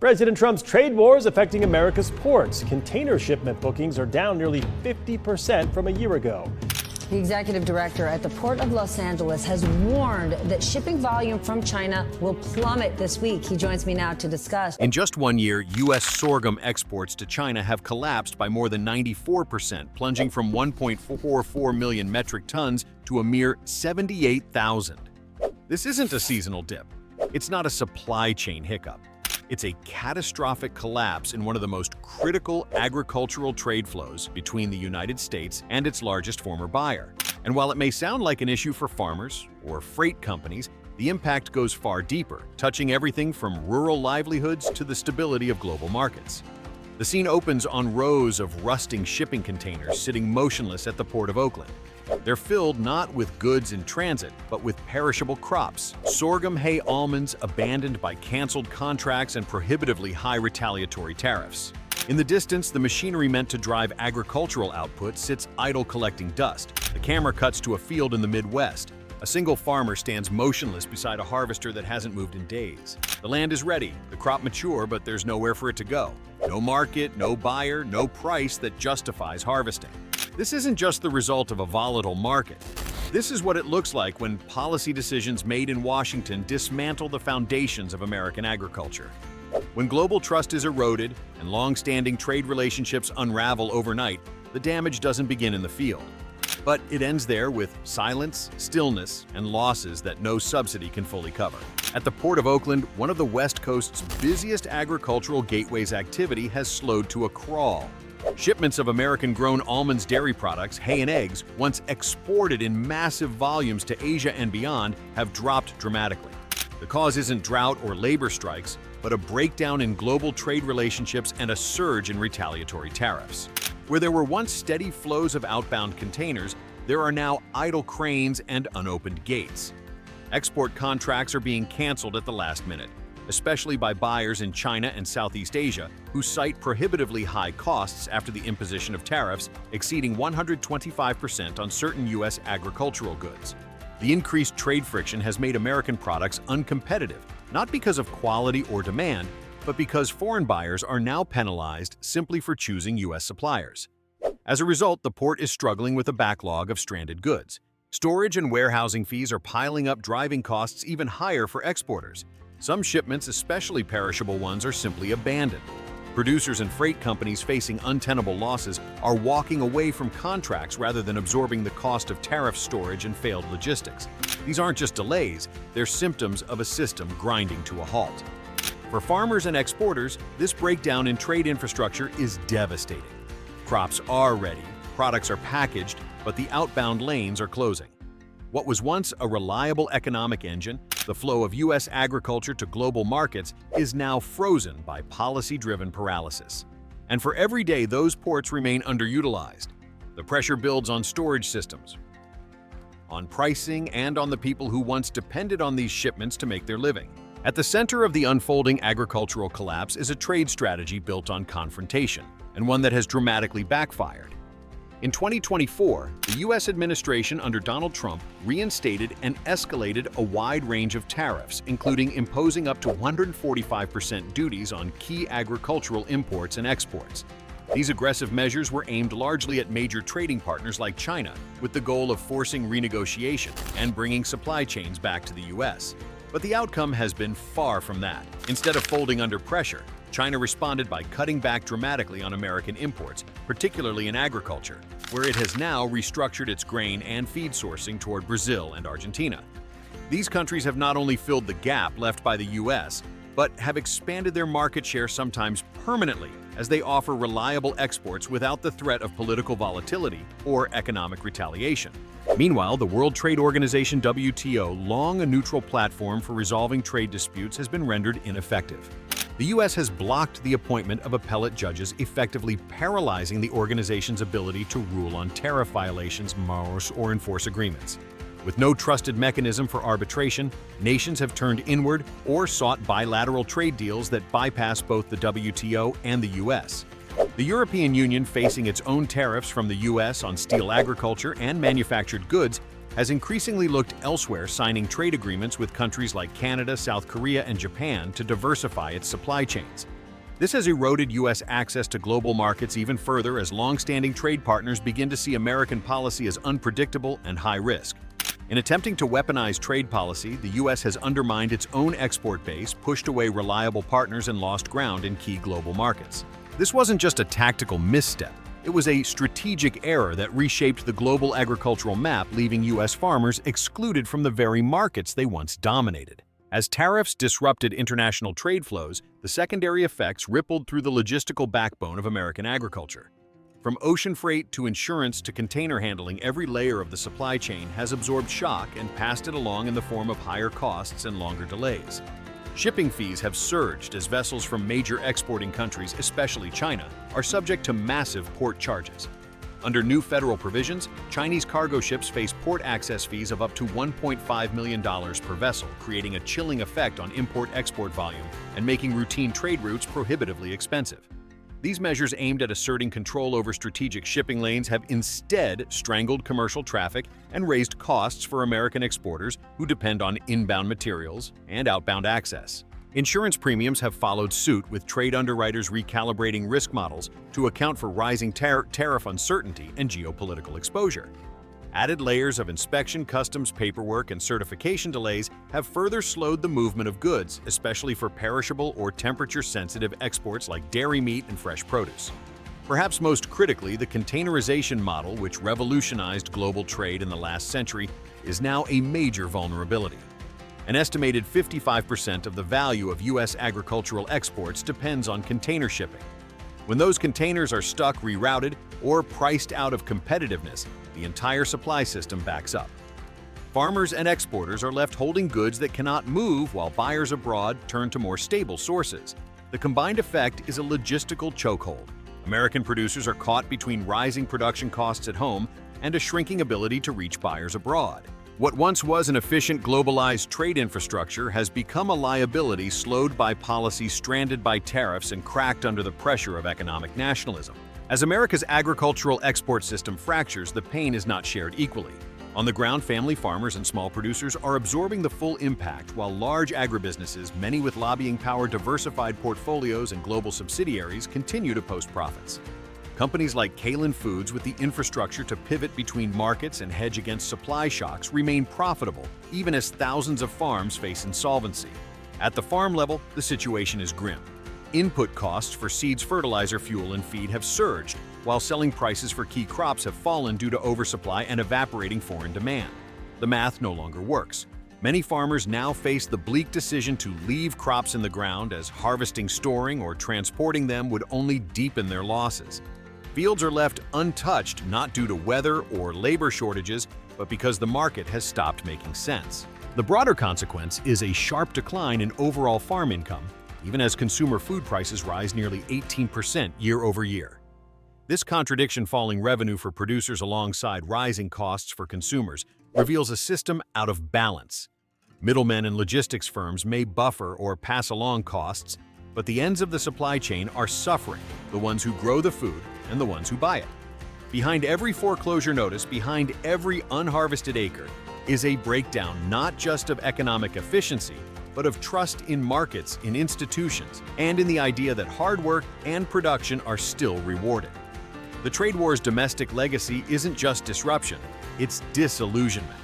President Trump's trade wars affecting America's ports. Container shipment bookings are down nearly 50% from a year ago. The executive director at the Port of Los Angeles has warned that shipping volume from China will plummet this week. He joins me now to discuss. In just 1 year, U.S. sorghum exports to China have collapsed by more than 94%, plunging from 1.44 million metric tons to a mere 78,000. This isn't a seasonal dip. It's not a supply chain hiccup. It's a catastrophic collapse in one of the most critical agricultural trade flows between the United States and its largest former buyer. And while it may sound like an issue for farmers or freight companies, the impact goes far deeper, touching everything from rural livelihoods to the stability of global markets. The scene opens on rows of rusting shipping containers sitting motionless at the Port of Oakland. They're filled not with goods in transit, but with perishable crops, sorghum, hay, almonds abandoned by canceled contracts and prohibitively high retaliatory tariffs. In the distance, the machinery meant to drive agricultural output sits idle collecting dust. The camera cuts to a field in the Midwest. A single farmer stands motionless beside a harvester that hasn't moved in days. The land is ready, the crop mature, but there's nowhere for it to go. No market, no buyer, no price that justifies harvesting. This isn't just the result of a volatile market. This is what it looks like when policy decisions made in Washington dismantle the foundations of American agriculture. When global trust is eroded and long-standing trade relationships unravel overnight, the damage doesn't begin in the field. But it ends there with silence, stillness, and losses that no subsidy can fully cover. At the Port of Oakland, one of the West Coast's busiest agricultural gateways activity has slowed to a crawl. Shipments of American-grown almonds, dairy products, hay, and eggs, once exported in massive volumes to Asia and beyond, have dropped dramatically. The cause isn't drought or labor strikes, but a breakdown in global trade relationships and a surge in retaliatory tariffs. Where there were once steady flows of outbound containers, there are now idle cranes and unopened gates. Export contracts are being canceled at the last minute, especially by buyers in China and Southeast Asia who cite prohibitively high costs after the imposition of tariffs exceeding 125% on certain U.S. agricultural goods. The increased trade friction has made American products uncompetitive, not because of quality or demand, but because foreign buyers are now penalized simply for choosing U.S. suppliers. As a result, the port is struggling with a backlog of stranded goods. Storage and warehousing fees are piling up, driving costs even higher for exporters. Some shipments, especially perishable ones, are simply abandoned. Producers and freight companies facing untenable losses are walking away from contracts rather than absorbing the cost of tariff storage and failed logistics. These aren't just delays, they're symptoms of a system grinding to a halt. For farmers and exporters, this breakdown in trade infrastructure is devastating. Crops are ready, products are packaged, but the outbound lanes are closing. What was once a reliable economic engine, the flow of U.S. agriculture to global markets, is now frozen by policy-driven paralysis. And for every day those ports remain underutilized, the pressure builds on storage systems, on pricing, and on the people who once depended on these shipments to make their living. At the center of the unfolding agricultural collapse is a trade strategy built on confrontation, and one that has dramatically backfired. In 2024, the U.S. administration under Donald Trump reinstated and escalated a wide range of tariffs, including imposing up to 145% duties on key agricultural imports and exports. These aggressive measures were aimed largely at major trading partners like China, with the goal of forcing renegotiation and bringing supply chains back to the U.S. But the outcome has been far from that. Instead of folding under pressure, China responded by cutting back dramatically on American imports, particularly in agriculture, where it has now restructured its grain and feed sourcing toward Brazil and Argentina. These countries have not only filled the gap left by the U.S., but have expanded their market share sometimes permanently as they offer reliable exports without the threat of political volatility or economic retaliation. Meanwhile, the World Trade Organization WTO, long a neutral platform for resolving trade disputes, has been rendered ineffective. The U.S. has blocked the appointment of appellate judges, effectively paralyzing the organization's ability to rule on tariff violations or enforce agreements. With no trusted mechanism for arbitration, nations have turned inward or sought bilateral trade deals that bypass both the WTO and the U.S. The European Union, facing its own tariffs from the U.S. on steel agriculture and manufactured goods, has increasingly looked elsewhere, signing trade agreements with countries like Canada, South Korea, and Japan to diversify its supply chains. This has eroded U.S. access to global markets even further as long-standing trade partners begin to see American policy as unpredictable and high risk. In attempting to weaponize trade policy, the U.S. has undermined its own export base, pushed away reliable partners, and lost ground in key global markets. This wasn't just a tactical misstep. It was a strategic error that reshaped the global agricultural map, leaving U.S. farmers excluded from the very markets they once dominated. As tariffs disrupted international trade flows, the secondary effects rippled through the logistical backbone of American agriculture. From ocean freight to insurance to container handling, every layer of the supply chain has absorbed shock and passed it along in the form of higher costs and longer delays. Shipping fees have surged as vessels from major exporting countries, especially China, are subject to massive port charges. Under new federal provisions, Chinese cargo ships face port access fees of up to $1.5 million per vessel, creating a chilling effect on import-export volume and making routine trade routes prohibitively expensive. These measures aimed at asserting control over strategic shipping lanes have instead strangled commercial traffic and raised costs for American exporters who depend on inbound materials and outbound access. Insurance premiums have followed suit, with trade underwriters recalibrating risk models to account for rising tariff uncertainty and geopolitical exposure. Added layers of inspection, customs, paperwork, and certification delays have further slowed the movement of goods, especially for perishable or temperature-sensitive exports like dairy meat and fresh produce. Perhaps most critically, the containerization model, which revolutionized global trade in the last century, is now a major vulnerability. An estimated 55% of the value of U.S. agricultural exports depends on container shipping. When those containers are stuck, rerouted, or priced out of competitiveness, the entire supply system backs up. Farmers and exporters are left holding goods that cannot move while buyers abroad turn to more stable sources. The combined effect is a logistical chokehold. American producers are caught between rising production costs at home and a shrinking ability to reach buyers abroad. What once was an efficient globalized trade infrastructure has become a liability slowed by policy, stranded by tariffs, and cracked under the pressure of economic nationalism. As America's agricultural export system fractures, the pain is not shared equally. On the ground, family farmers and small producers are absorbing the full impact, while large agribusinesses, many with lobbying power, diversified portfolios, and global subsidiaries, continue to post profits. Companies like Kalen Foods, with the infrastructure to pivot between markets and hedge against supply shocks, remain profitable, even as thousands of farms face insolvency. At the farm level, the situation is grim. Input costs for seeds, fertilizer, fuel, and feed have surged, while selling prices for key crops have fallen due to oversupply and evaporating foreign demand. The math no longer works. Many farmers now face the bleak decision to leave crops in the ground, as harvesting, storing, or transporting them would only deepen their losses. Fields are left untouched, not due to weather or labor shortages, but because the market has stopped making sense. The broader consequence is a sharp decline in overall farm income, even as consumer food prices rise nearly 18% year over year. This contradiction, falling revenue for producers alongside rising costs for consumers, reveals a system out of balance. Middlemen and logistics firms may buffer or pass along costs, but the ends of the supply chain are suffering, the ones who grow the food and the ones who buy it. Behind every foreclosure notice, behind every unharvested acre, is a breakdown not just of economic efficiency, but of trust in markets, in institutions, and in the idea that hard work and production are still rewarded. The trade war's domestic legacy isn't just disruption, it's disillusionment.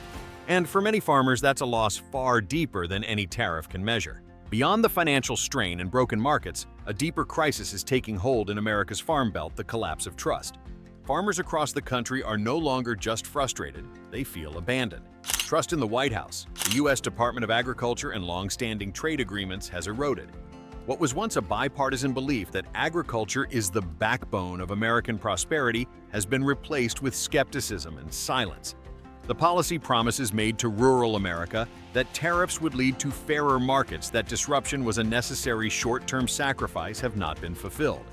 And for many farmers, that's a loss far deeper than any tariff can measure. Beyond the financial strain and broken markets, a deeper crisis is taking hold in America's Farm Belt: the collapse of trust. Farmers across the country are no longer just frustrated, they feel abandoned. Trust in the White House, the U.S. Department of Agriculture, and long-standing trade agreements has eroded. What was once a bipartisan belief that agriculture is the backbone of American prosperity has been replaced with skepticism and silence. The policy promises made to rural America that tariffs would lead to fairer markets, that disruption was a necessary short-term sacrifice, have not been fulfilled.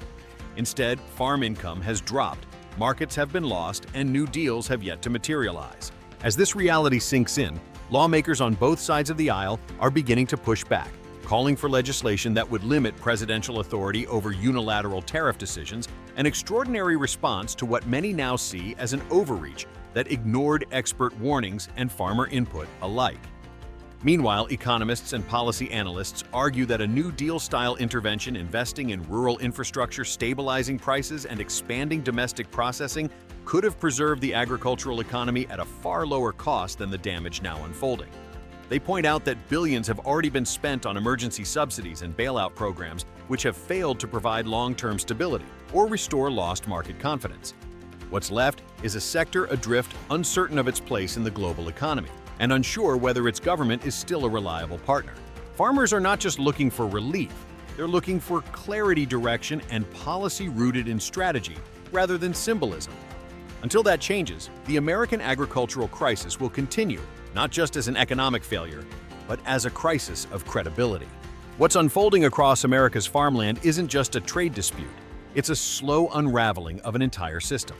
Instead, farm income has dropped, markets have been lost, and new deals have yet to materialize. As this reality sinks in, lawmakers on both sides of the aisle are beginning to push back, calling for legislation that would limit presidential authority over unilateral tariff decisions, an extraordinary response to what many now see as an overreach that ignored expert warnings and farmer input alike. Meanwhile, economists and policy analysts argue that a New Deal-style intervention investing in rural infrastructure, stabilizing prices, and expanding domestic processing could have preserved the agricultural economy at a far lower cost than the damage now unfolding. They point out that billions have already been spent on emergency subsidies and bailout programs which have failed to provide long-term stability or restore lost market confidence. What's left is a sector adrift, uncertain of its place in the global economy, and unsure whether its government is still a reliable partner. Farmers are not just looking for relief, they're looking for clarity, direction, and policy rooted in strategy rather than symbolism. Until that changes, the American agricultural crisis will continue, not just as an economic failure, but as a crisis of credibility. What's unfolding across America's farmland isn't just a trade dispute, it's a slow unraveling of an entire system.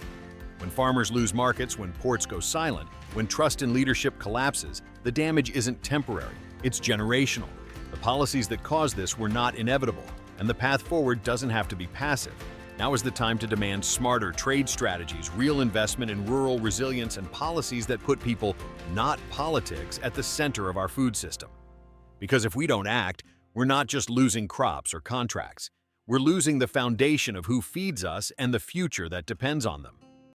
When farmers lose markets, when ports go silent, when trust in leadership collapses, the damage isn't temporary, it's generational. The policies that caused this were not inevitable, and the path forward doesn't have to be passive. Now is the time to demand smarter trade strategies, real investment in rural resilience, and policies that put people, not politics, at the center of our food system. Because if we don't act, we're not just losing crops or contracts. We're losing the foundation of who feeds us and the future that depends on them.